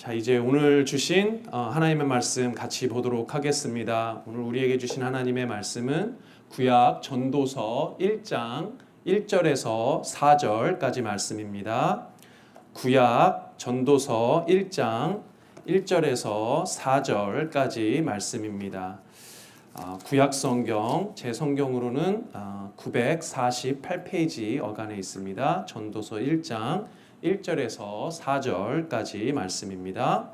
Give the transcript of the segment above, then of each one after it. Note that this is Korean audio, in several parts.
자, 이제 오늘 주신 하나님의 말씀 같이 보도록 하겠습니다. 오늘 우리에게 주신 하나님의 말씀은 구약 전도서 1장 1절에서 4절까지 말씀입니다. 구약 전도서 1장 1절에서 4절까지 말씀입니다. 구약 성경, 제 성경으로는 948페이지 어간에 있습니다. 전도서 1장 1절에서 4절까지 말씀입니다.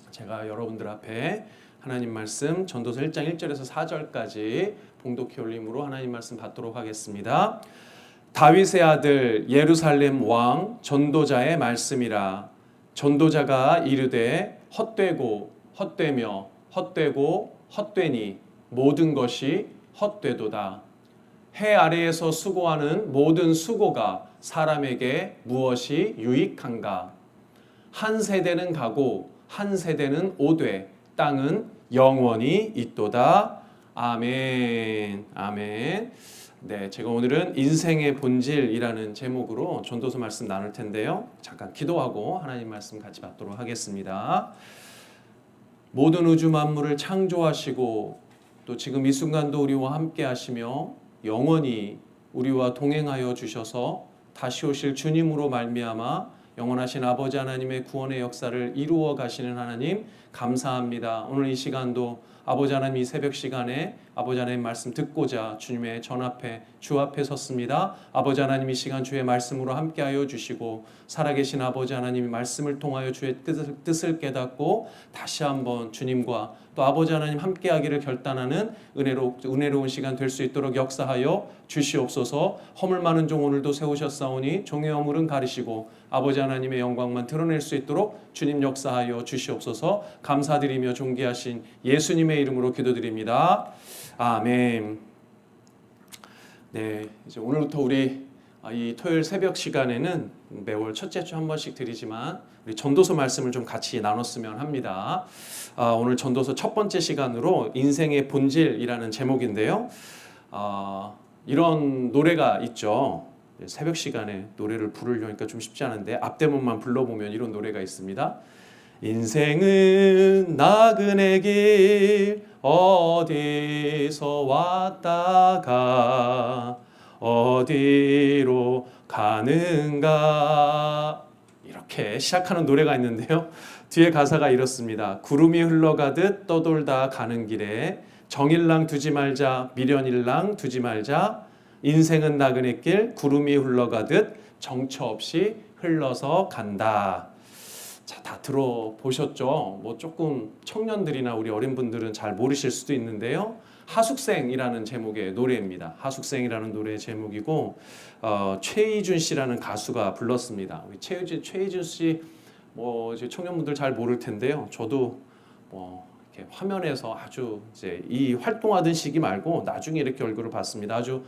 제가 여러분들 앞에 하나님 말씀 전도서 1장 1절에서 4절까지 봉독해 올림으로 하나님 말씀 받도록 하겠습니다. 다윗의 아들 예루살렘 왕 전도자의 말씀이라. 전도자가 이르되 헛되고 헛되며 헛되고 헛되니 모든 것이 헛되도다. 해 아래에서 수고하는 모든 수고가 사람에게 무엇이 유익한가? 한 세대는 가고 한 세대는 오되 땅은 영원히 있도다. 아멘. 아멘. 네, 제가 오늘은 인생의 본질이라는 제목으로 전도서 말씀 나눌 텐데요. 잠깐 기도하고 하나님 말씀 같이 받도록 하겠습니다. 모든 우주 만물을 창조하시고 또 지금 이 순간도 우리와 함께 하시며 영원히 우리와 동행하여 주셔서 다시 오실 주님으로 말미암아 영원하신 아버지 하나님의 구원의 역사를 이루어 가시는 하나님 감사합니다. 오늘 이 시간도 아버지 하나님 이 새벽 시간에 아버지 하나님 말씀 듣고자 주님의 전 앞에 주 앞에 섰습니다. 아버지 하나님 이 시간 주의 말씀으로 함께하여 주시고 살아계신 아버지 하나님의 말씀을 통하여 주의 뜻을 깨닫고 다시 한번 주님과 또 아버지 하나님 함께하기를 결단하는 은혜로운 시간 될 수 있도록 역사하여 주시옵소서. 허물 많은 종 오늘도 세우셨사오니 종의 허물은 가리시고 아버지 하나님의 영광만 드러낼 수 있도록 주님 역사하여 주시옵소서. 감사드리며 존귀하신 예수님의 이름으로 기도드립니다. 아멘. 네, 이제 오늘부터 우리 이 토요일 새벽 시간에는 매월 첫째 주 한 번씩 드리지만 우리 전도서 말씀을 좀 같이 나눴으면 합니다. 오늘 전도서 첫 번째 시간으로 인생의 본질이라는 제목인데요. 이런 노래가 있죠. 새벽 시간에 노래를 부르려니까 좀 쉽지 않은데 앞대문만 불러보면 이런 노래가 있습니다. 인생은 나그네 길 어디서 왔다가 어디로 가는가 이렇게 시작하는 노래가 있는데요. 뒤에 가사가 이렇습니다. 구름이 흘러가듯 떠돌다 가는 길에 정일랑 두지 말자 미련일랑 두지 말자 인생은 나그네 길 구름이 흘러가듯 정처 없이 흘러서 간다. 자, 다 들어보셨죠? 뭐 조금 청년들이나 우리 어린 분들은 잘 모르실 수도 있는데요. 하숙생이라는 제목의 노래입니다. 하숙생이라는 노래의 제목이고 최희준 씨라는 가수가 불렀습니다. 우리 최희준 씨 뭐 이제 청년분들 잘 모를 텐데요. 저도 뭐 이렇게 화면에서 아주 이제 이 활동하던 시기 말고 나중에 이렇게 얼굴을 봤습니다. 아주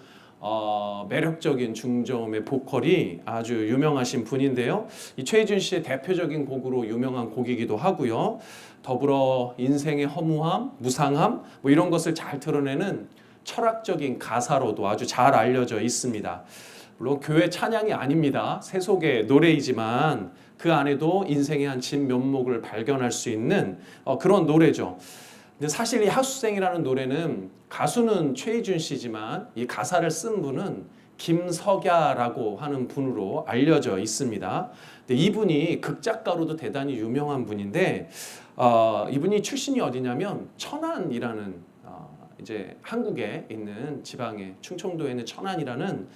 매력적인 중저음의 보컬이 아주 유명하신 분인데요. 이 최희준 씨의 대표적인 곡으로 유명한 곡이기도 하고요. 더불어 인생의 허무함, 무상함 뭐 이런 것을 잘 드러내는 철학적인 가사로도 아주 잘 알려져 있습니다. 물론 교회 찬양이 아닙니다. 세속의 노래이지만 그 안에도 인생의 한 진면목을 발견할 수 있는 그런 노래죠. 근데 사실 이 하숙생이라는 노래는 가수는 최희준 씨지만 이 가사를 쓴 분은 김석야라고 하는 분으로 알려져 있습니다. 근데 이분이 극작가로도 대단히 유명한 분인데 이분이 출신이 어디냐면 천안이라는 이제 한국에 있는 지방의 충청도에 있는 천안이라는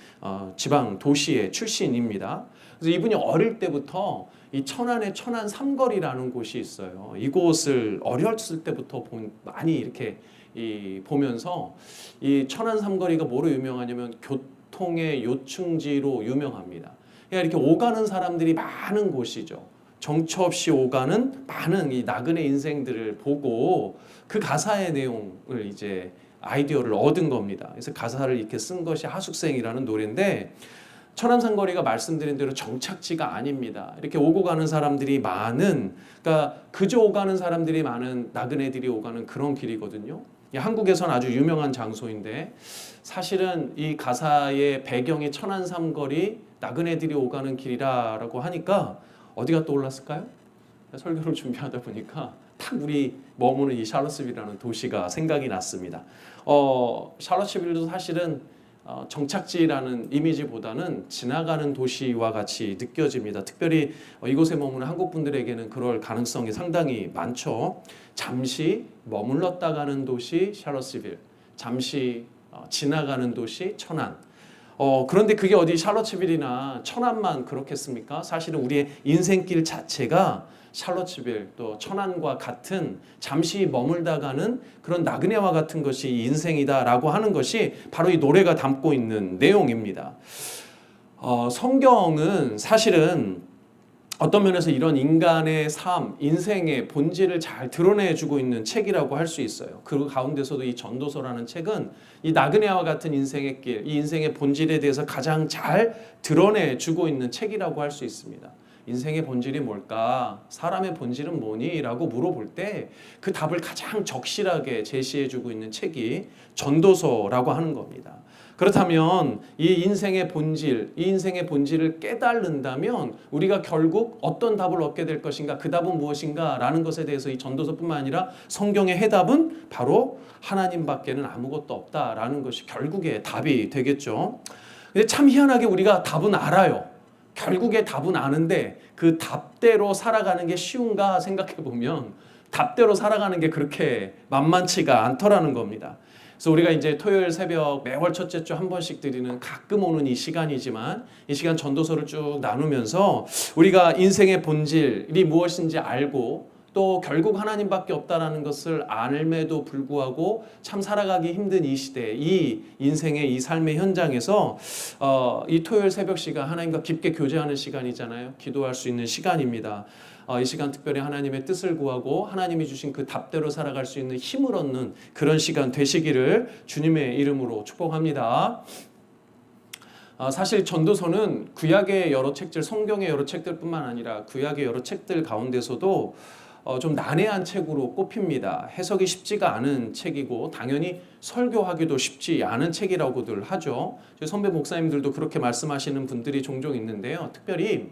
지방 도시의 출신입니다. 그래서 이분이 어릴 때부터 이 천안의 천안 삼거리라는 곳이 있어요. 이곳을 어렸을 때부터 많이 이렇게 보면서 이 천안 삼거리가 뭐로 유명하냐면 교통의 요충지로 유명합니다. 그러니까 이렇게 오가는 사람들이 많은 곳이죠. 정처 없이 오가는 많은 이 나그네 인생들을 보고 그 가사의 내용을 이제 아이디어를 얻은 겁니다. 그래서 가사를 이렇게 쓴 것이 하숙생이라는 노래인데 천안삼거리가 말씀드린 대로 정착지가 아닙니다. 이렇게 오고 가는 사람들이 많은, 그러니까 그저 오가는 사람들이 많은 나그네들이 오가는 그런 길이거든요. 한국에서는 아주 유명한 장소인데 사실은 이 가사의 배경이 천안삼거리 나그네들이 오가는 길이라고 하니까 어디가 떠올랐을까요? 설교를 준비하다 보니까 딱 우리 머무는 이 샬럿스빌이라는 도시가 생각이 났습니다. 샬럿스빌도 사실은 정착지라는 이미지보다는 지나가는 도시와 같이 느껴집니다. 특별히 이곳에 머무는 한국 분들에게는 그럴 가능성이 상당히 많죠. 잠시 머물렀다 가는 도시 샬럿스빌, 잠시 지나가는 도시 천안. 그런데 그게 어디 샬럿스빌이나 천안만 그렇겠습니까? 사실은 우리의 인생길 자체가 샬럿스빌 또 천안과 같은 잠시 머물다 가는 그런 나그네와 같은 것이 인생이다라고 하는 것이 바로 이 노래가 담고 있는 내용입니다. 성경은 사실은 어떤 면에서 이런 인간의 삶, 인생의 본질을 잘 드러내주고 있는 책이라고 할 수 있어요. 그 가운데서도 이 전도서라는 책은 이 나그네와 같은 인생의 길, 이 인생의 본질에 대해서 가장 잘 드러내주고 있는 책이라고 할 수 있습니다. 인생의 본질이 뭘까? 사람의 본질은 뭐니? 라고 물어볼 때 그 답을 가장 적실하게 제시해주고 있는 책이 전도서라고 하는 겁니다. 그렇다면 이 인생의 본질을 깨달는다면 우리가 결국 어떤 답을 얻게 될 것인가, 그 답은 무엇인가 라는 것에 대해서 이 전도서뿐만 아니라 성경의 해답은 바로 하나님밖에는 아무것도 없다라는 것이 결국의 답이 되겠죠. 근데 참 희한하게 우리가 답은 알아요. 결국에 답은 아는데 그 답대로 살아가는 게 쉬운가 생각해 보면 답대로 살아가는 게 그렇게 만만치가 않더라는 겁니다. 그래서 우리가 이제 토요일 새벽 매월 첫째 주 한 번씩 드리는 가끔 오는 이 시간이지만 이 시간 전도서를 쭉 나누면서 우리가 인생의 본질이 무엇인지 알고 또 결국 하나님밖에 없다라는 것을 알매도 불구하고 참 살아가기 힘든 이 시대, 이 인생의 이 삶의 현장에서 이 토요일 새벽 시간 하나님과 깊게 교제하는 시간이잖아요. 기도할 수 있는 시간입니다. 이 시간 특별히 하나님의 뜻을 구하고 하나님이 주신 그 답대로 살아갈 수 있는 힘을 얻는 그런 시간 되시기를 주님의 이름으로 축복합니다. 사실 전도서는 구약의 여러 책들, 성경의 여러 책들뿐만 아니라 구약의 여러 책들 가운데서도 좀 난해한 책으로 꼽힙니다. 해석이 쉽지가 않은 책이고 당연히 설교하기도 쉽지 않은 책이라고들 하죠. 선배 목사님들도 그렇게 말씀하시는 분들이 종종 있는데요. 특별히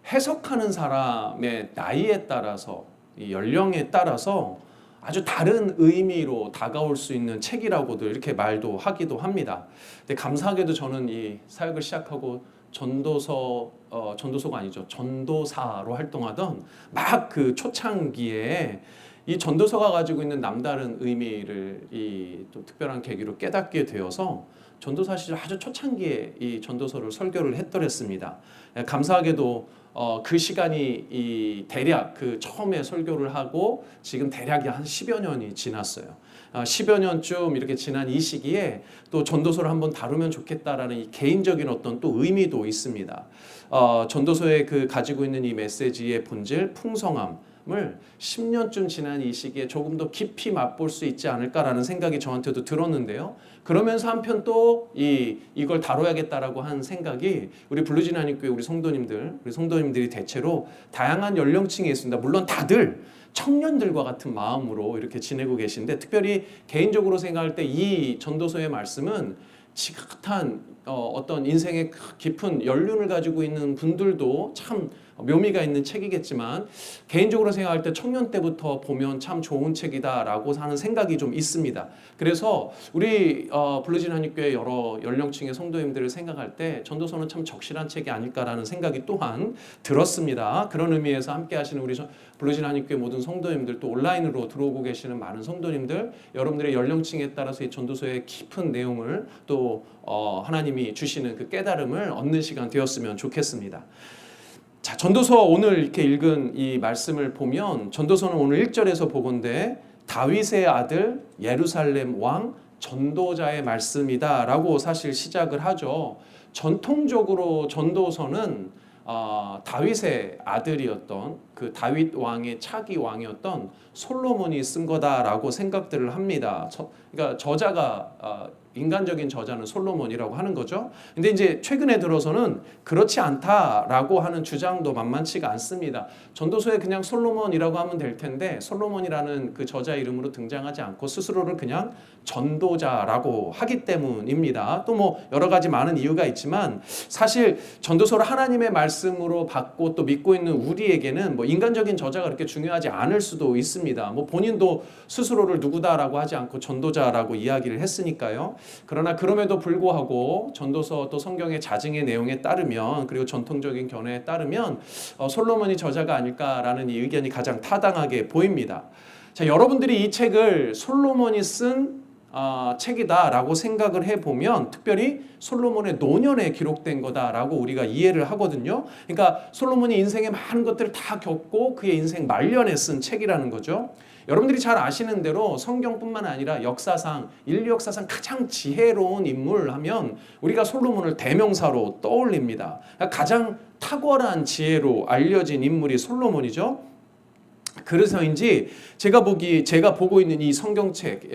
해석하는 사람의 나이에 따라서, 이 연령에 따라서 아주 다른 의미로 다가올 수 있는 책이라고도 이렇게 말도 하기도 합니다. 근데 감사하게도 저는 이 사역을 시작하고 전도서가 아니죠. 전도사로 활동하던 막 그 초창기에 이 전도서가 가지고 있는 남다른 의미를 이 또 특별한 계기로 깨닫게 되어서 전도사 시절 아주 초창기에 이 전도서를 설교를 했더랬습니다. 감사하게도 그 시간이 이 대략 그 처음에 설교를 하고 지금 대략 한 10여 년이 지났어요. 10여 년쯤 이렇게 지난 이 시기에 또 전도서를 한번 다루면 좋겠다라는 이 개인적인 어떤 또 의미도 있습니다. 전도서에 그 가지고 있는 이 메시지의 본질, 풍성함을 10년쯤 지난 이 시기에 조금 더 깊이 맛볼 수 있지 않을까라는 생각이 저한테도 들었는데요. 그러면서 한편 또 이걸 다뤄야겠다라고 한 생각이 우리 블루진 한인교회 우리 성도님들이 대체로 다양한 연령층에 있습니다. 물론 다들 청년들과 같은 마음으로 이렇게 지내고 계신데 특별히 개인적으로 생각할 때 이 전도서의 말씀은 지긋한 어떤 인생의 깊은 연륜을 가지고 있는 분들도 참 묘미가 있는 책이겠지만 개인적으로 생각할 때 청년 때부터 보면 참 좋은 책이다라고 하는 생각이 좀 있습니다. 그래서 우리 블루진 한인교회 여러 연령층의 성도님들을 생각할 때 전도서는 참 적실한 책이 아닐까라는 생각이 또한 들었습니다. 그런 의미에서 함께 하시는 우리 블루진 한인교회 모든 성도님들 또 온라인으로 들어오고 계시는 많은 성도님들 여러분들의 연령층에 따라서 이 전도서의 깊은 내용을 또 하나님이 주시는 그 깨달음을 얻는 시간 되었으면 좋겠습니다. 자, 전도서 오늘 이렇게 읽은 이 말씀을 보면 전도서는 오늘 1절에서 보건대 다윗의 아들 예루살렘 왕 전도자의 말씀이다라고 사실 시작을 하죠. 전통적으로 전도서는 다윗의 아들이었던 그 다윗 왕의 차기 왕이었던 솔로몬이 쓴 거다라고 생각들을 합니다. 그러니까 저자가 인간적인 저자는 솔로몬이라고 하는 거죠. 근데 이제 최근에 들어서는 그렇지 않다라고 하는 주장도 만만치가 않습니다. 전도서에 그냥 솔로몬이라고 하면 될 텐데 솔로몬이라는 그 저자 이름으로 등장하지 않고 스스로를 그냥 전도자라고 하기 때문입니다. 또 뭐 여러 가지 많은 이유가 있지만 사실 전도서를 하나님의 말씀으로 받고 또 믿고 있는 우리에게는 뭐 인간적인 저자가 그렇게 중요하지 않을 수도 있습니다. 뭐 본인도 스스로를 누구다라고 하지 않고 전도자라고 이야기를 했으니까요. 그러나 그럼에도 불구하고 전도서 또 성경의 자증의 내용에 따르면, 그리고 전통적인 견해에 따르면 솔로몬이 저자가 아닐까라는 이 의견이 가장 타당하게 보입니다. 자, 여러분들이 이 책을 솔로몬이 쓴 책이다라고 생각을 해보면 특별히 솔로몬의 노년에 기록된 거다라고 우리가 이해를 하거든요. 그러니까 솔로몬이 인생의 많은 것들을 다 겪고 그의 인생 말년에 쓴 책이라는 거죠. 여러분들이 잘 아시는 대로 성경뿐만 아니라 역사상, 인류 역사상 가장 지혜로운 인물 하면 우리가 솔로몬을 대명사로 떠올립니다. 그러니까 가장 탁월한 지혜로 알려진 인물이 솔로몬이죠. 그래서인지 제가 보고 있는 이 성경책,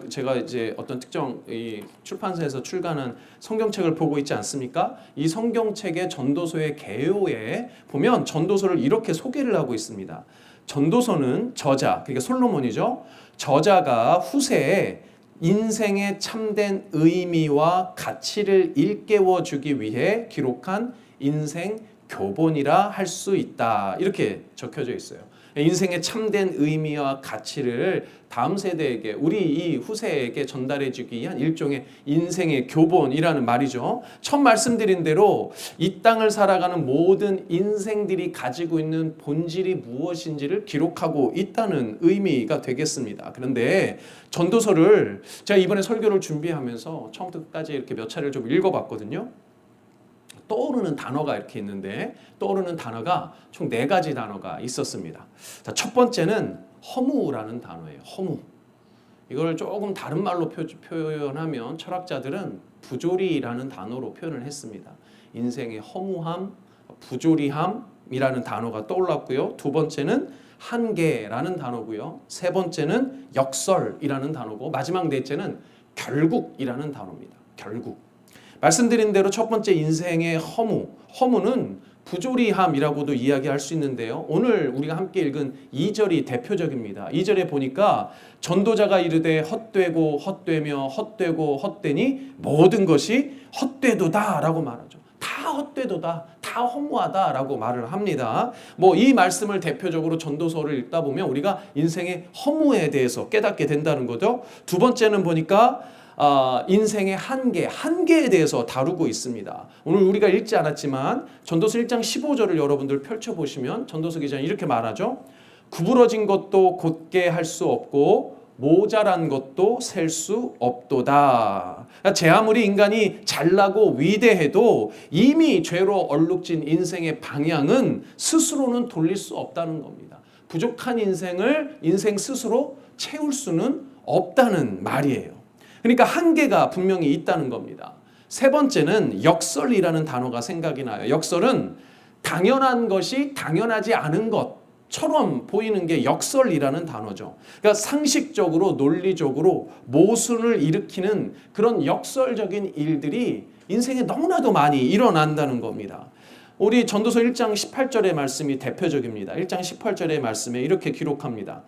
제가 이제 어떤 특정 이 출판사에서 출간한 성경책을 보고 있지 않습니까? 이 성경책의 전도서의 개요에 보면 전도서를 이렇게 소개를 하고 있습니다. 전도서는 저자, 그러니까 솔로몬이죠. 저자가 후세에 인생의 참된 의미와 가치를 일깨워 주기 위해 기록한 인생 교본이라 할 수 있다. 이렇게 적혀져 있어요. 인생의 참된 의미와 가치를 다음 세대에게, 우리 이 후세에게 전달해 주기 위한 일종의 인생의 교본이라는 말이죠. 처음 말씀드린 대로 이 땅을 살아가는 모든 인생들이 가지고 있는 본질이 무엇인지를 기록하고 있다는 의미가 되겠습니다. 그런데 전도서를 제가 이번에 설교를 준비하면서 처음부터 끝까지 이렇게 몇 차례를 좀 읽어봤거든요. 떠오르는 단어가 이렇게 있는데, 떠오르는 단어가 총 4가지 단어가 있었습니다. 자, 첫 번째는 허무라는 단어예요. 허무. 이걸 조금 다른 말로 표현하면 철학자들은 부조리라는 단어로 표현을 했습니다. 인생의 허무함, 부조리함이라는 단어가 떠올랐고요. 두 번째는 한계라는 단어고요. 세 번째는 역설이라는 단어고, 마지막 넷째는 결국이라는 단어입니다. 결국. 말씀드린 대로 첫 번째 인생의 허무는 부조리함이라고도 이야기할 수 있는데요. 오늘 우리가 함께 읽은 2절이 대표적입니다. 2절에 보니까 전도자가 이르되 헛되고 헛되며 헛되고 헛되니 모든 것이 헛되도다 라고 말하죠. 다 헛되도다, 다 허무하다 라고 말을 합니다. 이 말씀을 대표적으로 전도서를 읽다 보면 우리가 인생의 허무에 대해서 깨닫게 된다는 거죠. 두 번째는 보니까 인생의 한계에 대해서 다루고 있습니다. 오늘 우리가 읽지 않았지만 전도서 1장 15절을 여러분들 펼쳐보시면 전도서 기자는 이렇게 말하죠. 구부러진 것도 곧게 할 수 없고 모자란 것도 셀 수 없도다. 제 아무리 인간이 잘나고 위대해도 이미 죄로 얼룩진 인생의 방향은 스스로는 돌릴 수 없다는 겁니다. 부족한 인생 스스로 채울 수는 없다는 말이에요. 그러니까 한계가 분명히 있다는 겁니다. 세 번째는 역설이라는 단어가 생각이 나요. 역설은 당연한 것이 당연하지 않은 것처럼 보이는 게 역설이라는 단어죠. 그러니까 상식적으로, 논리적으로 모순을 일으키는 그런 역설적인 일들이 인생에 너무나도 많이 일어난다는 겁니다. 우리 전도서 1장 18절의 말씀이 대표적입니다. 1장 18절의 말씀에 이렇게 기록합니다.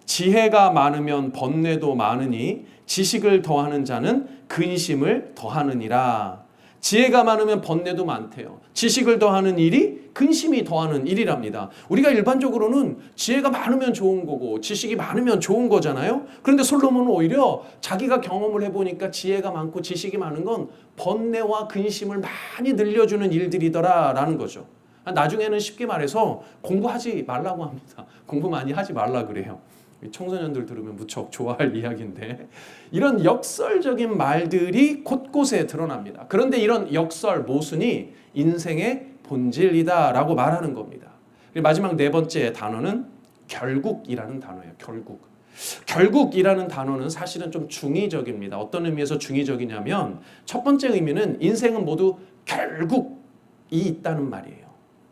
지혜가 많으면 번뇌도 많으니 지식을 더하는 자는 근심을 더하느니라. 지혜가 많으면 번뇌도 많대요. 지식을 더하는 일이 근심이 더하는 일이랍니다. 우리가 일반적으로는 지혜가 많으면 좋은 거고 지식이 많으면 좋은 거잖아요. 그런데 솔로몬은 오히려 자기가 경험을 해보니까 지혜가 많고 지식이 많은 건 번뇌와 근심을 많이 늘려주는 일들이더라라는 거죠. 나중에는 쉽게 말해서 공부하지 말라고 합니다. 공부 많이 하지 말라 그래요. 청소년들 들으면 무척 좋아할 이야기인데, 이런 역설적인 말들이 곳곳에 드러납니다. 그런데 이런 역설, 모순이 인생의 본질이다라고 말하는 겁니다. 마지막 네 번째 단어는 결국이라는 단어예요. 결국이라는 단어는 사실은 좀 중의적입니다. 어떤 의미에서 중의적이냐면 첫 번째 의미는 인생은 모두 결국이 있다는 말이에요.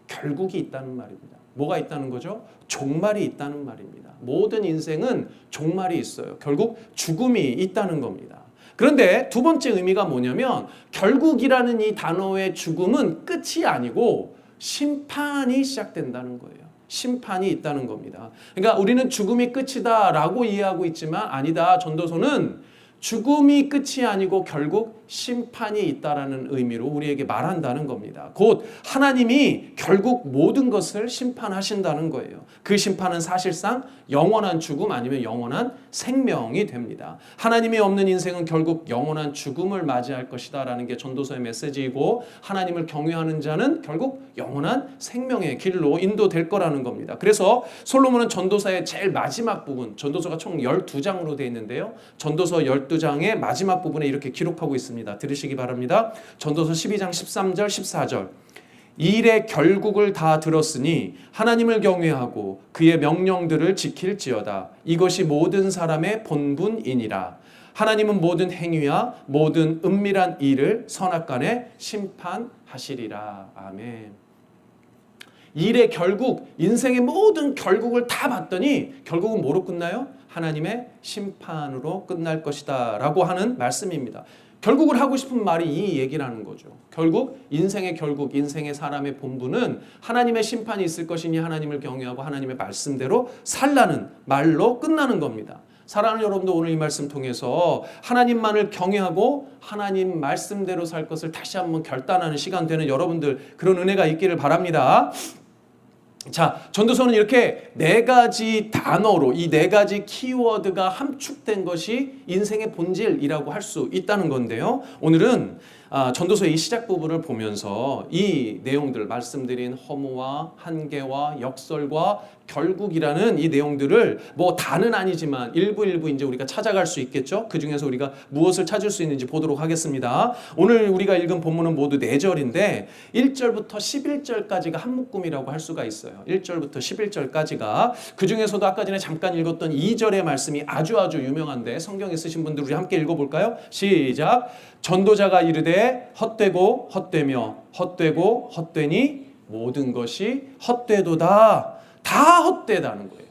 결국이 있다는 말입니다. 뭐가 있다는 거죠? 종말이 있다는 말입니다. 모든 인생은 종말이 있어요. 결국 죽음이 있다는 겁니다. 그런데 두 번째 의미가 뭐냐면 결국이라는 이 단어의 죽음은 끝이 아니고 심판이 시작된다는 거예요. 심판이 있다는 겁니다. 그러니까 우리는 죽음이 끝이다라고 이해하고 있지만 아니다. 전도서는 죽음이 끝이 아니고 결국 심판이 있다라는 의미로 우리에게 말한다는 겁니다. 곧 하나님이 결국 모든 것을 심판하신다는 거예요. 그 심판은 사실상 영원한 죽음 아니면 영원한 생명이 됩니다. 하나님이 없는 인생은 결국 영원한 죽음을 맞이할 것이다 라는 게 전도서의 메시지이고, 하나님을 경외하는 자는 결국 영원한 생명의 길로 인도될 거라는 겁니다. 그래서 솔로몬은 전도서의 제일 마지막 부분, 전도서가 총 12장으로 되어 있는데요, 전도서 12장의 마지막 부분에 이렇게 기록하고 있습니다. 들으시기 바랍니다. 전도서 12장 13절 14절. 일의 결국을 다 들었으니 하나님을 경외하고 그의 명령들을 지킬지어다. 이것이 모든 사람의 본분이니라. 하나님은 모든 행위와 모든 은밀한 일을 선악간에 심판하시리라. 아멘. 일의 결국, 인생의 모든 결국을 다 봤더니 결국은 뭐로 끝나요? 하나님의 심판으로 끝날 것이다 라고 하는 말씀입니다. 결국을 하고 싶은 말이 이 얘기라는 거죠. 결국 인생의 결국, 인생의 사람의 본분은 하나님의 심판이 있을 것이니 하나님을 경외하고 하나님의 말씀대로 살라는 말로 끝나는 겁니다. 사랑하는 여러분도 오늘 이 말씀 통해서 하나님만을 경외하고 하나님 말씀대로 살 것을 다시 한번 결단하는 시간 되는 여러분들, 그런 은혜가 있기를 바랍니다. 자, 전도서는 이렇게 4가지 단어로, 이 4가지 키워드가 함축된 것이 인생의 본질이라고 할 수 있다는 건데요, 오늘은 전도서의 이 시작 부분을 보면서 이 내용들, 말씀드린 허무와 한계와 역설과 결국이라는 이 내용들을 뭐 다는 아니지만 일부 이제 우리가 찾아갈 수 있겠죠. 그 중에서 우리가 무엇을 찾을 수 있는지 보도록 하겠습니다. 오늘 우리가 읽은 본문은 모두 4절인데 1절부터 11절까지가 한 묶음이라고 할 수가 있어요. 1절부터 11절까지가, 그 중에서도 아까 전에 잠깐 읽었던 2절의 말씀이 아주 유명한데, 성경에 쓰신 분들 우리 함께 읽어볼까요? 시작. 전도자가 이르되 헛되고 헛되며 헛되고 헛되니 모든 것이 헛되도다. 다 헛되다는 거예요.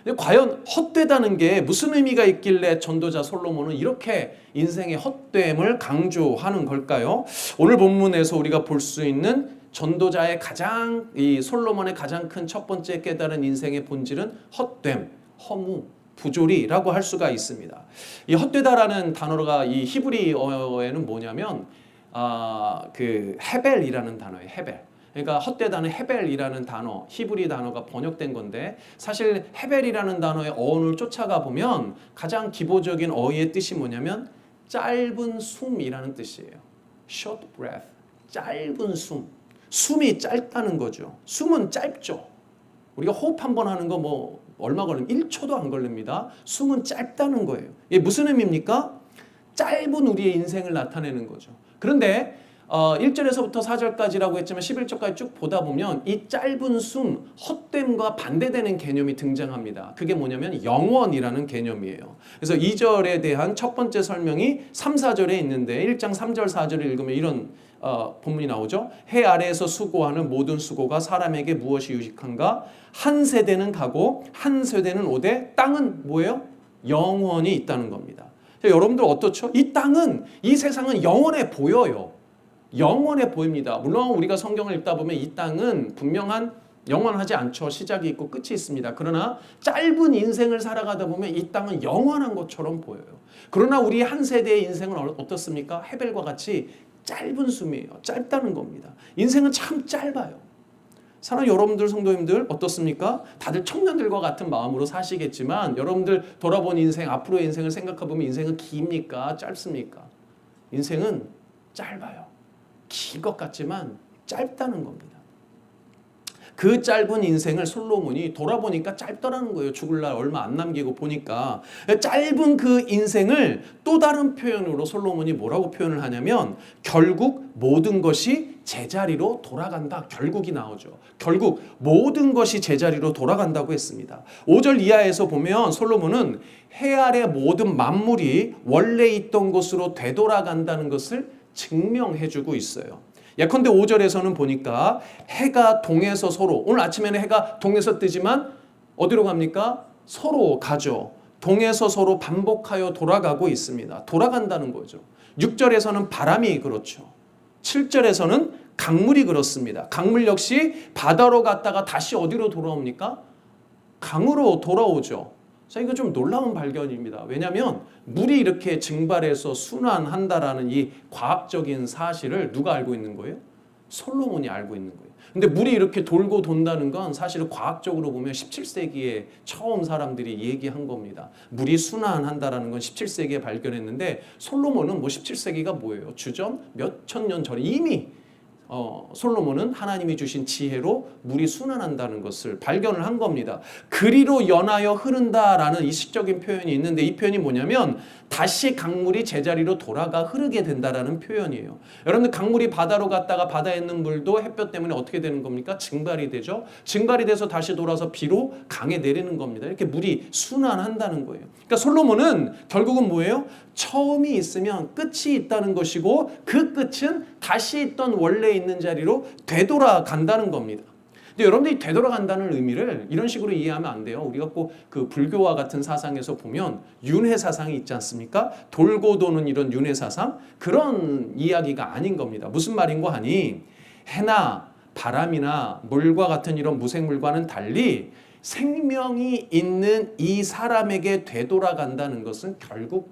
근데 과연 헛되다는 게 무슨 의미가 있길래 전도자 솔로몬은 이렇게 인생의 헛됨을 강조하는 걸까요? 오늘 본문에서 우리가 볼 수 있는 전도자의 이 솔로몬의 가장 큰 첫 번째 깨달은 인생의 본질은 헛됨, 허무, 부조리라고 할 수가 있습니다. 이 헛되다라는 단어가 이 히브리어에는 뭐냐면 그 헤벨이라는 단어예요. 헤벨. 그러니까 헛되다는 헤벨이라는 단어, 히브리 단어가 번역된 건데, 사실 헤벨이라는 단어의 어원을 쫓아가 보면 가장 기본적인 어휘의 뜻이 뭐냐면 짧은 숨이라는 뜻이에요. short breath, 짧은 숨. 숨이 짧다는 거죠. 숨은 짧죠. 우리가 호흡 한번 하는 거 뭐 얼마 걸리면 1초도 안 걸립니다. 숨은 짧다는 거예요. 이게 무슨 의미입니까? 짧은 우리의 인생을 나타내는 거죠. 그런데 1절에서부터 4절까지라고 했지만 11절까지 쭉 보다 보면 이 짧은 숨, 헛됨과 반대되는 개념이 등장합니다. 그게 뭐냐면 영원이라는 개념이에요. 그래서 2절에 대한 첫 번째 설명이 3, 4절에 있는데 1장 3절, 4절을 읽으면 이런 본문이 나오죠. 해 아래에서 수고하는 모든 수고가 사람에게 무엇이 유익한가? 한 세대는 가고 한 세대는 오되 땅은 뭐예요? 영원히 있다는 겁니다. 여러분들 어떻죠? 이 땅은, 이 세상은 영원해 보여요. 영원해 보입니다. 물론 우리가 성경을 읽다 보면 이 땅은 분명한 영원하지 않죠. 시작이 있고 끝이 있습니다. 그러나 짧은 인생을 살아가다 보면 이 땅은 영원한 것처럼 보여요. 그러나 우리 한 세대의 인생은 어떻습니까? 헤벨과 같이 짧은 숨이에요. 짧다는 겁니다. 인생은 참 짧아요. 사랑하는 여러분들 성도님들 어떻습니까? 다들 청년들과 같은 마음으로 사시겠지만 여러분들 돌아본 인생, 앞으로의 인생을 생각해보면 인생은 깁니까? 짧습니까? 인생은 짧아요. 긴 것 같지만 짧다는 겁니다. 그 짧은 인생을 솔로몬이 돌아보니까 짧더라는 거예요. 죽을 날 얼마 안 남기고 보니까. 짧은 그 인생을 또 다른 표현으로 솔로몬이 뭐라고 표현을 하냐면 결국 모든 것이 제자리로 돌아간다. 결국이 나오죠. 결국 모든 것이 제자리로 돌아간다고 했습니다. 5절 이하에서 보면 솔로몬은 해 아래 모든 만물이 원래 있던 곳으로 되돌아간다는 것을 증명해주고 있어요. 예컨대 5절에서는 보니까 해가 동에서 서로, 오늘 아침에는 해가 동에서 뜨지만 어디로 갑니까? 서로 가죠. 동에서 서로 반복하여 돌아가고 있습니다. 돌아간다는 거죠. 6절에서는 바람이 그렇죠. 7절에서는 강물이 그렇습니다. 강물 역시 바다로 갔다가 다시 어디로 돌아옵니까? 강으로 돌아오죠. 자, 이거 좀 놀라운 발견입니다. 왜냐하면 물이 이렇게 증발해서 순환한다라는 이 과학적인 사실을 누가 알고 있는 거예요? 솔로몬이 알고 있는 거예요. 근데 물이 이렇게 돌고 돈다는 건 사실은 과학적으로 보면 17세기에 처음 사람들이 얘기한 겁니다. 물이 순환한다라는 건 17세기에 발견했는데 솔로몬은 뭐 17세기가 뭐예요? 주전 몇 천 년 전에 이미 솔로몬은 하나님이 주신 지혜로 물이 순환한다는 것을 발견을 한 겁니다. 그리로 연하여 흐른다라는 이식적인 표현이 있는데 이 표현이 뭐냐면 다시 강물이 제자리로 돌아가 흐르게 된다라는 표현이에요. 여러분들 강물이 바다로 갔다가 바다에 있는 물도 햇볕 때문에 어떻게 되는 겁니까? 증발이 되죠. 증발이 돼서 다시 돌아서 비로 강에 내리는 겁니다. 이렇게 물이 순환한다는 거예요. 그러니까 솔로몬은 결국은 뭐예요? 처음이 있으면 끝이 있다는 것이고 그 끝은 다시 있던 원래 있는 자리로 되돌아간다는 겁니다. 근데 여러분들이 되돌아간다는 의미를 이런 식으로 이해하면 안 돼요. 우리가 꼭 그 불교와 같은 사상에서 보면 윤회 사상이 있지 않습니까? 돌고 도는 이런 윤회 사상, 그런 이야기가 아닌 겁니다. 무슨 말인고 하니 해나 바람이나 물과 같은 이런 무생물과는 달리 생명이 있는 이 사람에게 되돌아간다는 것은 결국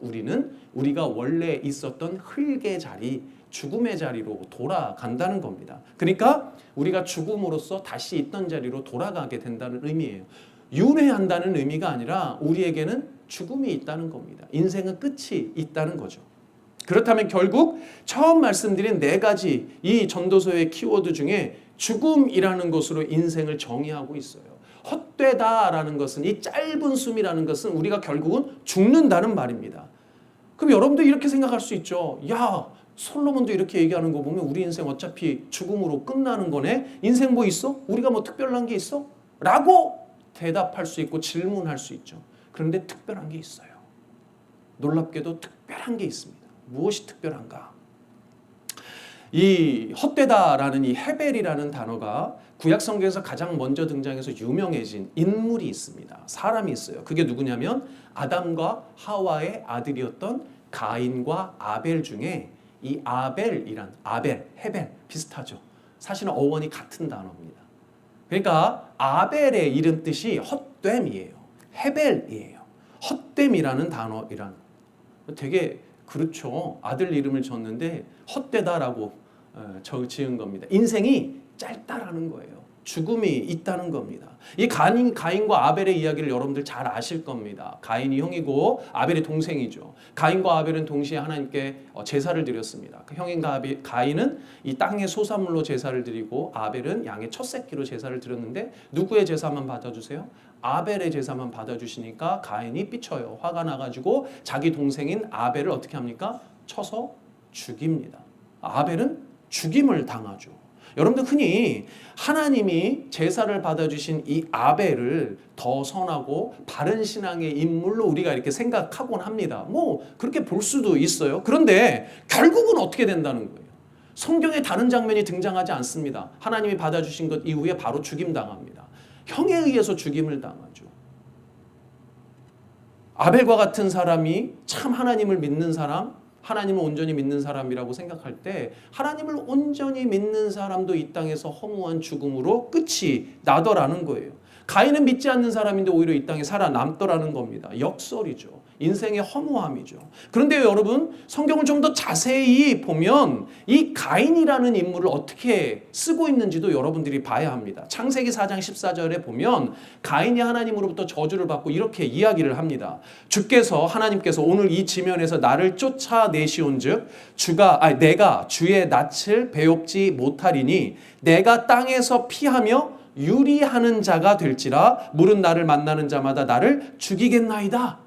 우리가 원래 있었던 흙의 자리, 죽음의 자리로 돌아간다는 겁니다. 그러니까 우리가 죽음으로써 다시 있던 자리로 돌아가게 된다는 의미예요. 윤회한다는 의미가 아니라 우리에게는 죽음이 있다는 겁니다. 인생은 끝이 있다는 거죠. 그렇다면 결국 처음 말씀드린 네 가지 이 전도서의 키워드 중에 죽음이라는 것으로 인생을 정의하고 있어요. 헛되다라는 것은, 이 짧은 숨이라는 것은 우리가 결국은 죽는다는 말입니다. 그럼 여러분도 이렇게 생각할 수 있죠. 야, 솔로몬도 이렇게 얘기하는 거 보면 우리 인생 어차피 죽음으로 끝나는 거네. 인생 뭐 있어? 우리가 뭐 특별한 게 있어? 라고 대답할 수 있고 질문할 수 있죠. 그런데 특별한 게 있어요. 놀랍게도 특별한 게 있습니다. 무엇이 특별한가? 이 헛되다라는 이 헤벨이라는 단어가 구약 성경에서 가장 먼저 등장해서 유명해진 인물이 있습니다. 사람이 있어요. 그게 누구냐면 아담과 하와의 아들이었던 가인과 아벨 중에 이 아벨이란 헤벨 비슷하죠. 사실은 어원이 같은 단어입니다. 그러니까 아벨의 이름 뜻이 헛됨이에요. 헤벨이에요. 헛됨이라는 단어이란 되게 그렇죠. 아들 이름을 줬는데 헛되다라고 지은 겁니다. 인생이 짧다라는 거예요. 죽음이 있다는 겁니다. 이 가인과 아벨의 이야기를 여러분들 잘 아실 겁니다. 가인이 형이고 아벨이 동생이죠. 가인과 아벨은 동시에 하나님께 제사를 드렸습니다. 그 형인 가인은 이 땅의 소산물로 제사를 드리고 아벨은 양의 첫 새끼로 제사를 드렸는데 누구의 제사만 받아주세요? 아벨의 제사만 받아주시니까 가인이 삐쳐요. 화가 나가지고 자기 동생인 아벨을 어떻게 합니까? 쳐서 죽입니다. 아벨은 죽임을 당하죠. 여러분들 흔히 하나님이 제사를 받아주신 이 아벨을 더 선하고 바른 신앙의 인물로 우리가 이렇게 생각하곤 합니다. 뭐 그렇게 볼 수도 있어요. 그런데 결국은 어떻게 된다는 거예요? 성경에 다른 장면이 등장하지 않습니다. 하나님이 받아주신 것 이후에 바로 죽임당합니다. 형에 의해서 죽임을 당하죠. 아벨과 같은 사람이 참 하나님을 믿는 사람, 하나님을 온전히 믿는 사람이라고 생각할 때 하나님을 온전히 믿는 사람도 이 땅에서 허무한 죽음으로 끝이 나더라는 거예요. 가인은 믿지 않는 사람인데 오히려 이 땅에 살아남더라는 겁니다. 역설이죠. 인생의 허무함이죠. 그런데 여러분, 성경을 좀 더 자세히 보면 이 가인이라는 인물을 어떻게 쓰고 있는지도 여러분들이 봐야 합니다. 창세기 4장 14절에 보면 가인이 하나님으로부터 저주를 받고 이렇게 이야기를 합니다. 하나님께서 오늘 이 지면에서 나를 쫓아내시온즉 내가 주의 낯을 배웁지 못하리니 내가 땅에서 피하며 유리하는 자가 될지라 물은 나를 만나는 자마다 나를 죽이겠나이다.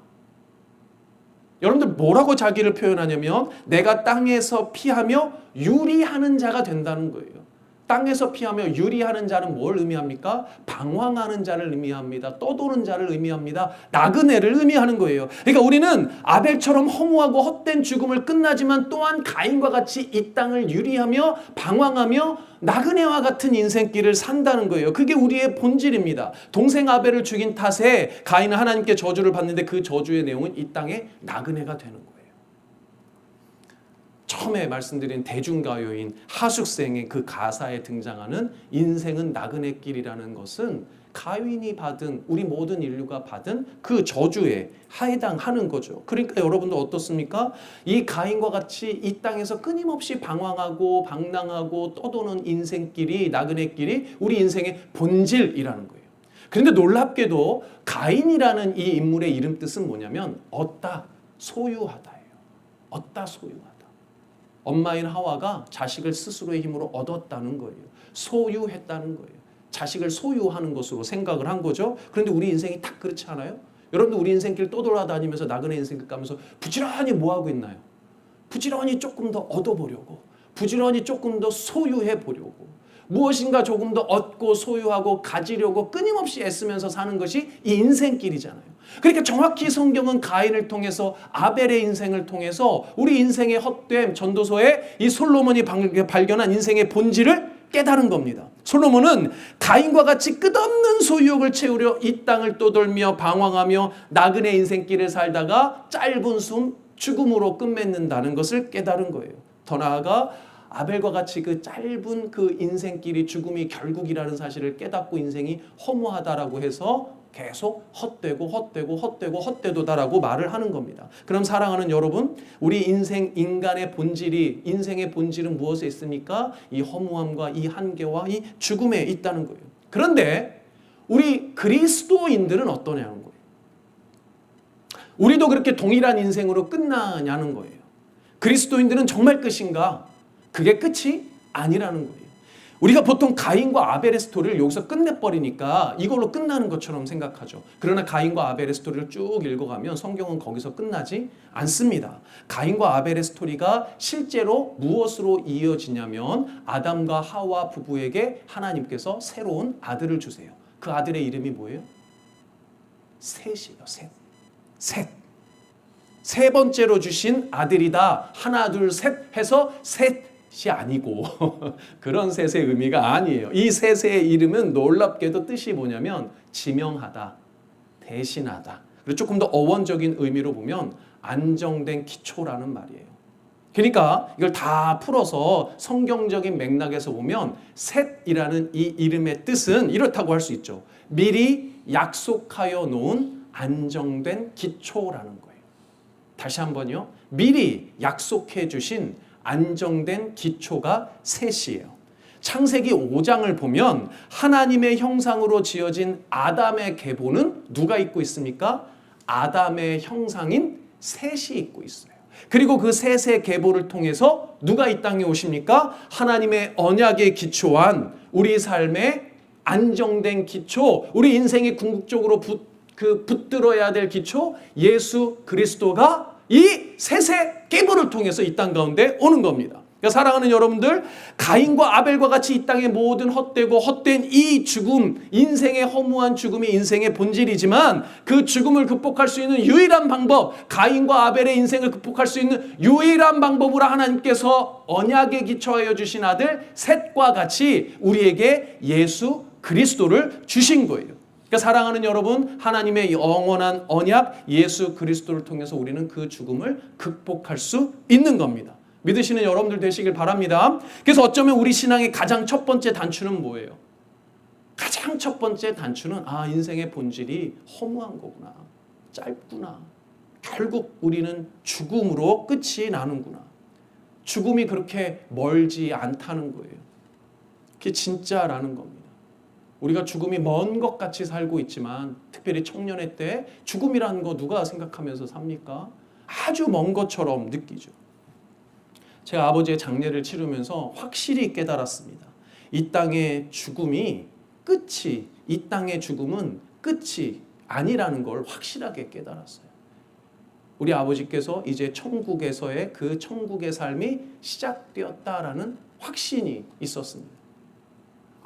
여러분들 뭐라고 자기를 표현하냐면 내가 땅에서 피하며 유리하는 자가 된다는 거예요. 땅에서 피하며 유리하는 자는 뭘 의미합니까? 방황하는 자를 의미합니다. 떠도는 자를 의미합니다. 나그네를 의미하는 거예요. 그러니까 우리는 아벨처럼 허무하고 헛된 죽음을 끝나지만 또한 가인과 같이 이 땅을 유리하며 방황하며 나그네와 같은 인생길을 산다는 거예요. 그게 우리의 본질입니다. 동생 아벨을 죽인 탓에 가인은 하나님께 저주를 받는데 그 저주의 내용은 이 땅에 나그네가 되는 거예요. 처음에 말씀드린 대중가요인 하숙생의 그 가사에 등장하는 인생은 나그네길이라는 것은 가인이 받은, 우리 모든 인류가 받은 그 저주에 해당하는 거죠. 그러니까 여러분도 어떻습니까? 이 가인과 같이 이 땅에서 끊임없이 방황하고 방랑하고 떠도는 인생길이, 나그네길이 우리 인생의 본질이라는 거예요. 그런데 놀랍게도 가인이라는 이 인물의 이름 뜻은 뭐냐면 얻다, 소유하다예요. 얻다, 소유하다. 엄마인 하와가 자식을 스스로의 힘으로 얻었다는 거예요. 소유했다는 거예요. 자식을 소유하는 것으로 생각을 한 거죠. 그런데 우리 인생이 딱 그렇지 않아요? 여러분들 우리 인생길 떠돌아다니면서 나그네 인생길 가면서 부지런히 뭐하고 있나요? 부지런히 조금 더 얻어보려고, 부지런히 조금 더 소유해 보려고, 무엇인가 조금 더 얻고 소유하고 가지려고 끊임없이 애쓰면서 사는 것이 이 인생길이잖아요. 그러니까 정확히 성경은 가인을 통해서, 아벨의 인생을 통해서 우리 인생의 헛됨, 전도서에 이 솔로몬이 발견한 인생의 본질을 깨달은 겁니다. 솔로몬은 가인과 같이 끝없는 소유욕을 채우려 이 땅을 떠돌며 방황하며 나그네 인생길을 살다가 짧은 숨, 죽음으로 끝맺는다는 것을 깨달은 거예요. 더 나아가 아벨과 같이 그 짧은 그 인생길이 죽음이 결국이라는 사실을 깨닫고 인생이 허무하다라고 해서 계속 헛되도다라고 말을 하는 겁니다. 그럼 사랑하는 여러분, 우리 인간의 본질이, 인생의 본질은 무엇에 있습니까? 이 허무함과 이 한계와 이 죽음에 있다는 거예요. 그런데 우리 그리스도인들은 어떠냐는 거예요. 우리도 그렇게 동일한 인생으로 끝나냐는 거예요. 그리스도인들은 정말 끝인가? 그게 끝이 아니라는 거예요. 우리가 보통 가인과 아벨의 스토리를 여기서 끝내버리니까 이걸로 끝나는 것처럼 생각하죠. 그러나 가인과 아벨의 스토리를 쭉 읽어가면 성경은 거기서 끝나지 않습니다. 가인과 아벨의 스토리가 실제로 무엇으로 이어지냐면 아담과 하와 부부에게 하나님께서 새로운 아들을 주세요. 그 아들의 이름이 뭐예요? 셋이에요. 셋. 세 번째로 주신 아들이다. 하나, 둘, 셋 해서 셋이 아니고 그런 셋의 의미가 아니에요. 이 셋의 이름은 놀랍게도 뜻이 뭐냐면 지명하다, 대신하다. 그리고 조금 더 어원적인 의미로 보면 안정된 기초라는 말이에요. 그러니까 이걸 다 풀어서 성경적인 맥락에서 보면 셋이라는 이 이름의 뜻은 이렇다고 할 수 있죠. 미리 약속하여 놓은 안정된 기초라는 거예요. 다시 한번요. 미리 약속해 주신 안정된 기초가 셋이에요. 창세기 5장을 보면 하나님의 형상으로 지어진 아담의 계보는 누가 입고 있습니까? 아담의 형상인 셋이 입고 있어요. 그리고 그 셋의 계보를 통해서 누가 이 땅에 오십니까? 하나님의 언약에 기초한 우리 삶의 안정된 기초, 우리 인생이 궁극적으로 붙들어야 될 기초, 예수 그리스도가 이 셋의 계보를 통해서 이 땅 가운데 오는 겁니다. 그러니까 사랑하는 여러분들, 가인과 아벨과 같이 이 땅의 모든 헛되고 헛된 이 죽음, 인생의 허무한 죽음이 인생의 본질이지만 그 죽음을 극복할 수 있는 유일한 방법, 가인과 아벨의 인생을 극복할 수 있는 유일한 방법으로 하나님께서 언약에 기초하여 주신 아들 셋과 같이 우리에게 예수 그리스도를 주신 거예요. 그러니까 사랑하는 여러분, 하나님의 영원한 언약 예수 그리스도를 통해서 우리는 그 죽음을 극복할 수 있는 겁니다. 믿으시는 여러분들 되시길 바랍니다. 그래서 어쩌면 우리 신앙의 가장 첫 번째 단추는 뭐예요? 가장 첫 번째 단추는 인생의 본질이 허무한 거구나, 짧구나, 결국 우리는 죽음으로 끝이 나는구나, 죽음이 그렇게 멀지 않다는 거예요. 그게 진짜라는 겁니다. 우리가 죽음이 먼 것 같이 살고 있지만 특별히 청년의 때 죽음이라는 거 누가 생각하면서 삽니까? 아주 먼 것처럼 느끼죠. 제가 아버지의 장례를 치르면서 확실히 깨달았습니다. 이 땅의 죽음은 끝이 아니라는 걸 확실하게 깨달았어요. 우리 아버지께서 이제 천국에서의 그 천국의 삶이 시작되었다라는 확신이 있었습니다.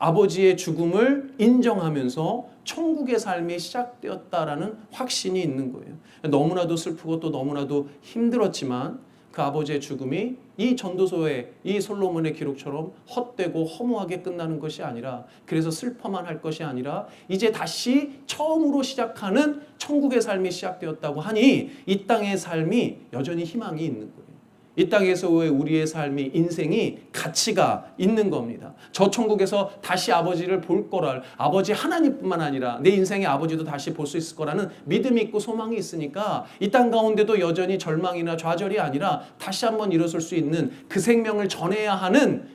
아버지의 죽음을 인정하면서 천국의 삶이 시작되었다라는 확신이 있는 거예요. 너무나도 슬프고 또 너무나도 힘들었지만 그 아버지의 죽음이 이 전도서의 이 솔로몬의 기록처럼 헛되고 허무하게 끝나는 것이 아니라, 그래서 슬퍼만 할 것이 아니라 이제 다시 처음으로 시작하는 천국의 삶이 시작되었다고 하니 이 땅의 삶이 여전히 희망이 있는 거예요. 이 땅에서의 우리의 삶이 인생이 가치가 있는 겁니다. 저 천국에서 다시 아버지를 볼 거랄, 아버지 하나님뿐만 아니라 내 인생의 아버지도 다시 볼 수 있을 거라는 믿음이 있고 소망이 있으니까 이 땅 가운데도 여전히 절망이나 좌절이 아니라 다시 한번 일어설 수 있는 그 생명을 전해야 하는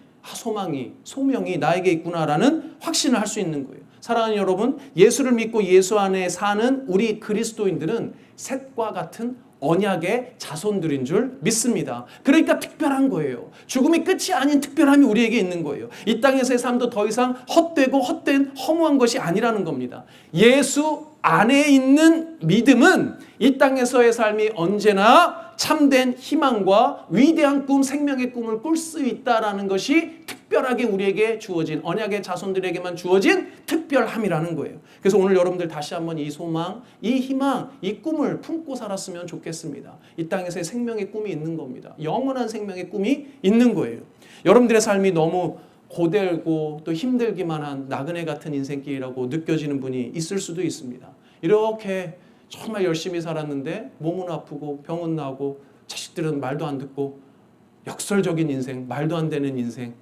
소명이 나에게 있구나라는 확신을 할 수 있는 거예요. 사랑하는 여러분, 예수를 믿고 예수 안에 사는 우리 그리스도인들은 셋과 같은 언약의 자손들인 줄 믿습니다. 그러니까 특별한 거예요. 죽음이 끝이 아닌 특별함이 우리에게 있는 거예요. 이 땅에서의 삶도 더 이상 헛되고 헛된 허무한 것이 아니라는 겁니다. 예수 안에 있는 믿음은 이 땅에서의 삶이 언제나 참된 희망과 위대한 꿈, 생명의 꿈을 꿀 수 있다라는 것이 특별하게 우리에게 주어진, 언약의 자손들에게만 주어진 특별함이라는 거예요. 그래서 오늘 여러분들 다시 한번 이 소망, 이 희망, 이 꿈을 품고 살았으면 좋겠습니다. 이 땅에서의 생명의 꿈이 있는 겁니다. 영원한 생명의 꿈이 있는 거예요. 여러분들의 삶이 너무 고되고 또 힘들기만 한 나그네 같은 인생길이라고 느껴지는 분이 있을 수도 있습니다. 이렇게 정말 열심히 살았는데 몸은 아프고 병은 나고 자식들은 말도 안 듣고 역설적인 인생, 말도 안 되는 인생,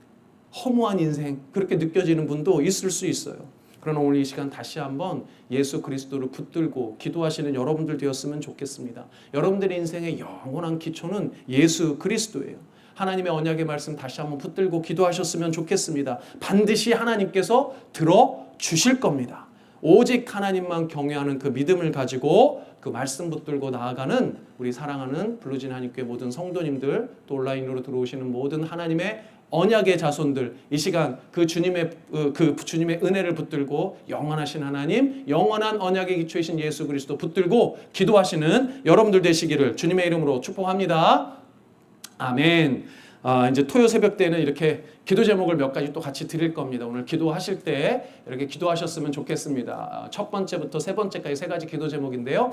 허무한 인생, 그렇게 느껴지는 분도 있을 수 있어요. 그러나 오늘 이 시간 다시 한번 예수 그리스도를 붙들고 기도하시는 여러분들 되었으면 좋겠습니다. 여러분들의 인생의 영원한 기초는 예수 그리스도예요. 하나님의 언약의 말씀 다시 한번 붙들고 기도하셨으면 좋겠습니다. 반드시 하나님께서 들어주실 겁니다. 오직 하나님만 경외하는 그 믿음을 가지고 그 말씀 붙들고 나아가는 우리 사랑하는 블루진 한인교회 모든 성도님들, 또 온라인으로 들어오시는 모든 하나님의 언약의 자손들, 이 시간 그 주님의 은혜를 붙들고 영원하신 하나님, 영원한 언약의 기초이신 예수 그리스도 붙들고 기도하시는 여러분들 되시기를 주님의 이름으로 축복합니다. 아멘. 이제 토요 새벽 때는 이렇게 기도 제목을 몇 가지 또 같이 드릴 겁니다. 오늘 기도하실 때 이렇게 기도하셨으면 좋겠습니다. 첫 번째부터 세 번째까지 세 가지 기도 제목인데요.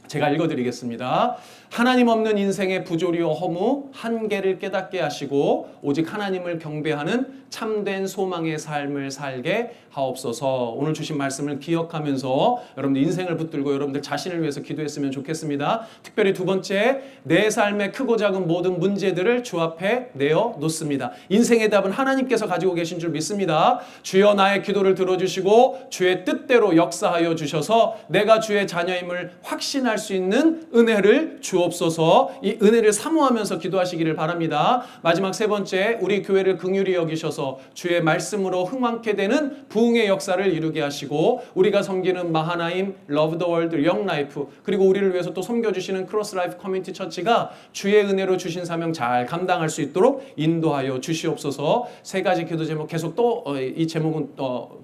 제가 읽어드리겠습니다. 하나님 없는 인생의 부조리와 허무, 한계를 깨닫게 하시고 오직 하나님을 경배하는 참된 소망의 삶을 살게 하옵소서. 오늘 주신 말씀을 기억하면서 여러분들 인생을 붙들고 여러분들 자신을 위해서 기도했으면 좋겠습니다. 특별히 두 번째, 내 삶의 크고 작은 모든 문제들을 주 앞에 내어 놓습니다. 인생의 답은 하나님께서 가지고 계신 줄 믿습니다. 주여 나의 기도를 들어주시고 주의 뜻대로 역사하여 주셔서 내가 주의 자녀임을 확신할 수 있는 은혜를 주옵소서. 이 은혜를 사모하면서 기도하시기를 바랍니다. 마지막 세 번째, 우리 교회를 긍휼히 여기셔서 주의 말씀으로 흥왕케 되는 부흥의 역사를 이루게 하시고 우리가 섬기는 마하나임, 러브 더 월드, 영라이프, 그리고 우리를 위해서 또 섬겨주시는 크로스라이프 커뮤니티 처치가 주의 은혜로 주신 사명 잘 감당할 수 있도록 인도하여 주시옵소서. 세 가지 기도 제목 계속 또 이 제목은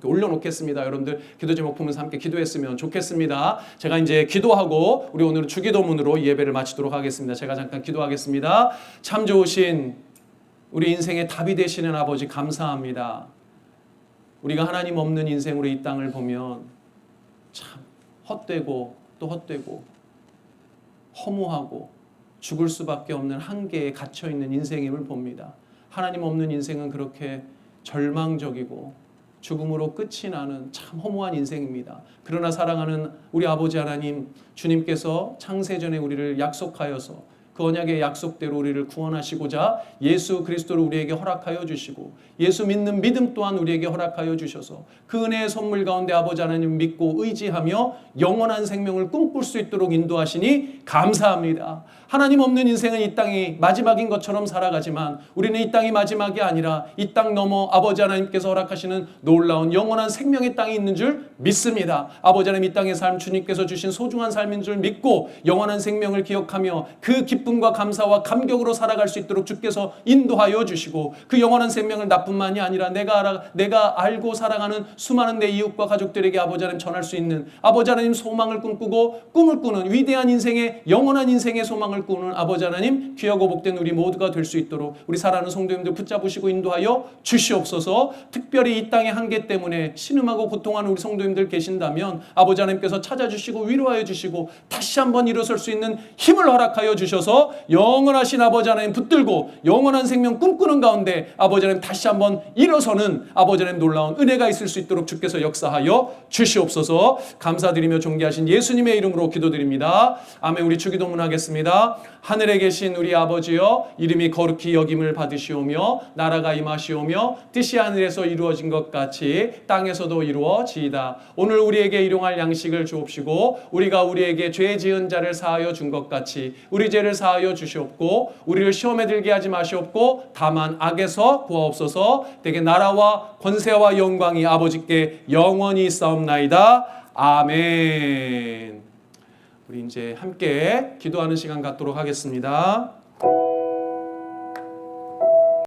올려놓겠습니다. 여러분들 기도 제목 보면서 함께 기도했으면 좋겠습니다. 제가 이제 기도하고 우리 오늘은 주기도문으로 예배를 마치도록 하겠습니다. 제가 잠깐 기도하겠습니다. 참 좋으신 우리 인생의 답이 되시는 아버지 감사합니다. 우리가 하나님 없는 인생으로 이 땅을 보면 참 헛되고 또 헛되고 허무하고 죽을 수밖에 없는 한계에 갇혀있는 인생임을 봅니다. 하나님 없는 인생은 그렇게 절망적이고 죽음으로 끝이 나는 참 허무한 인생입니다. 그러나 사랑하는 우리 아버지 하나님, 주님께서 창세전에 우리를 약속하여서 그 언약의 약속대로 우리를 구원하시고자 예수 그리스도를 우리에게 허락하여 주시고 예수 믿는 믿음 또한 우리에게 허락하여 주셔서 그 은혜의 선물 가운데 아버지 하나님 믿고 의지하며 영원한 생명을 꿈꿀 수 있도록 인도하시니 감사합니다. 하나님 없는 인생은 이 땅이 마지막인 것처럼 살아가지만 우리는 이 땅이 마지막이 아니라 이 땅 넘어 아버지 하나님께서 허락하시는 놀라운 영원한 생명의 땅이 있는 줄 믿습니다. 아버지 하나님, 이 땅의 삶 주님께서 주신 소중한 삶인 줄 믿고 영원한 생명을 기억하며 그 기쁨과 감사와 감격으로 살아갈 수 있도록 주께서 인도하여 주시고 그 영원한 생명을 나뿐만이 아니라 내가 알고 사랑하는 수많은 내 이웃과 가족들에게 아버지 하나님 전할 수 있는 아버지 하나님 소망을 꿈꾸고 꿈을 꾸는 위대한 인생의 영원한 인생의 소망을 꾸는 아버지 하나님 귀하고 복된 우리 모두가 될 수 있도록 우리 사랑하는 성도님들 붙잡으시고 인도하여 주시옵소서. 특별히 이 땅의 한계 때문에 신음하고 고통하는 우리 성도님들 계신다면 아버지 하나님께서 찾아주시고 위로하여 주시고 다시 한번 일어설 수 있는 힘을 허락하여 주셔서 위해서 영원하신 아버지 하나님 붙들고 영원한 생명 꿈꾸는 가운데 아버지 하나님 다시 한번 일어서는 아버지 하나님 놀라운 은혜가 있을 수 있도록 주께서 역사하여 주시옵소서. 감사드리며 존귀하신 예수님의 이름으로 기도드립니다. 아멘. 우리 주기도문 하겠습니다. 하늘에 계신 우리 아버지여, 이름이 거룩히 여김을 받으시오며 나라가 임하시오며 뜻이 하늘에서 이루어진 것 같이 땅에서도 이루어지이다. 오늘 우리에게 일용할 양식을 주옵시고 우리가 우리에게 죄 지은 자를 사하여 준 것 같이 우리 죄를 사하여 주시옵고 우리를 시험에 들게 하지 마시옵고 다만 악에서 구하옵소서. 되게 나라와 권세와 영광이 아버지께 영원히 있사옵나이다. 아멘. 우리 이제 함께 기도하는 시간 갖도록 하겠습니다.